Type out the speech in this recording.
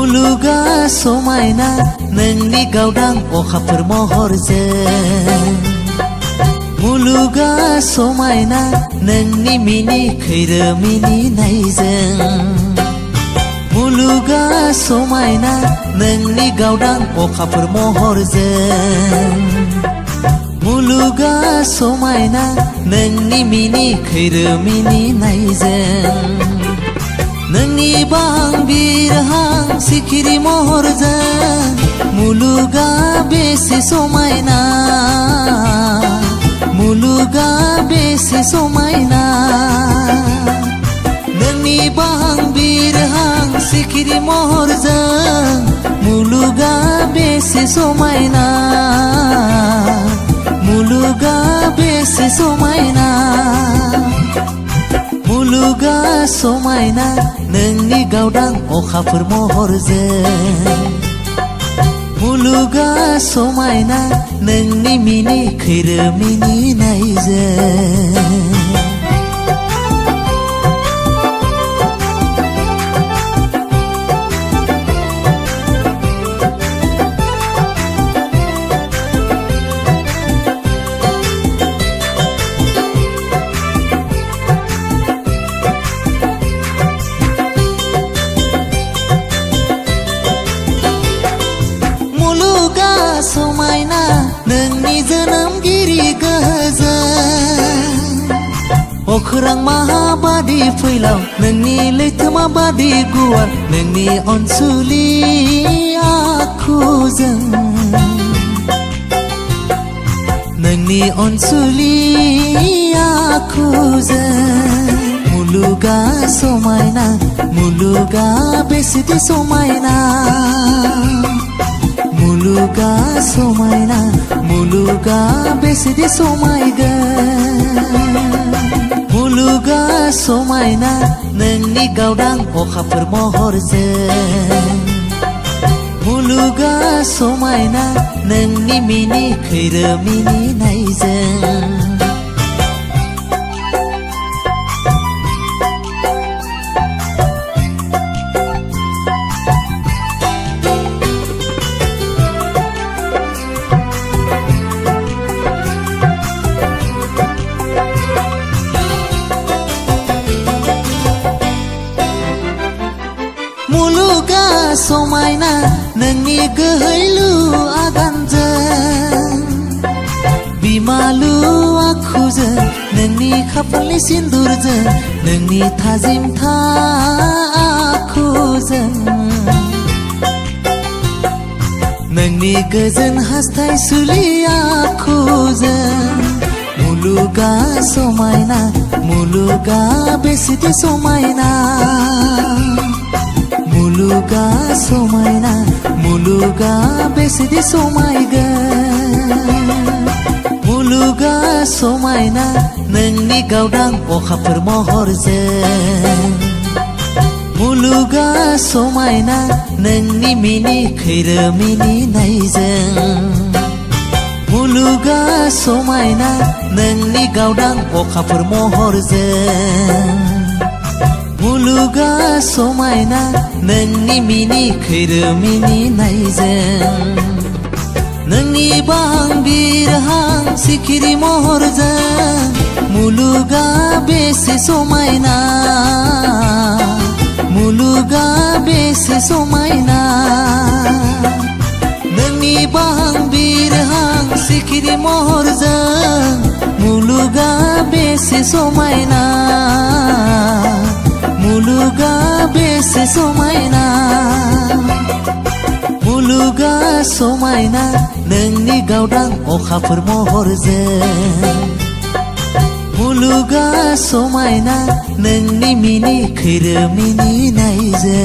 मुलुगा समायना नोंनि गावदां अखाफोर महरजों मुलुगा समायना नोंनि मिनि खैरो मिनिनायजों मुलुगा समायना नोंनि गावदां अखाफोर महरजों मुलुगा समायना नोंनि मिनि खैरो मिनिनायजों नोंनि बाहां बिरहां सिखिरि महरजों मुलुगा बेसे समायना मुलुगा बेसे समायना नोंनि बाहां बिरहां सिखिरि महरजों मुलुगा बेसे समायना मुलुगा बेसे समायना मुलुगा समायना नोंनि गावदां अखाफोर महरजों मुलुगा समायना नोंनि मिनि खैरो मिनिनायजों समायना नोंनि जोनोमगिरि गोहोजों अख्रां माबादि फैलाव नोंनि लैथोमा बादि गुवार नोंनि अनसुलि आखुजों नोंनि अनसुलि आखुजों मुलुगा समायना मुलुगा बेसेदि समायना मुलुगा समायना मुलुगा बेसेदि समायगोन मुलुगा समायना नोंनि गावदां अखाफोर महरजों मुलुगा समायना नोंनि मिनि खैरो मिनिनायजों मुलुगा समायना नोंनि गोहैलु आगानजों बिमालु आखुजों नोंनि खाफालनि सिन्दुरजों नोंनि थाजिमथा आखुजों नोंनि गोजोन हास्थायसुलि आखुजों मुलुगा समायना मुलुगा बेसेदि समायना मुलुगा समायना मुलुगा बेसेदि समायगोन मुलुगा समायना नोंनि गावदां अखाफोर महरजों मुलुगा समायना नोंनि मिनि खैरो मिनिनायजों मुलुगा समायना नोंनि गावदां अखाफोर महरजों मुलुगा समायना नोंनि मिनि खैरो मिनिनायजों नोंनि बाहां बिरहां सिखिरि महरजों मुलुगा बेसे समायना मुलुगा बेसे समायना नोंनि बाहां बिरहां सिखिरि महरजों मुलुगा बेसे समायना मुलुगा बेसे समायना मुलुगा समायना नोंनि गावदां अखाफोर महरजों मुलुगा समायना नोंनि मिनि खैरो मिनिनायजों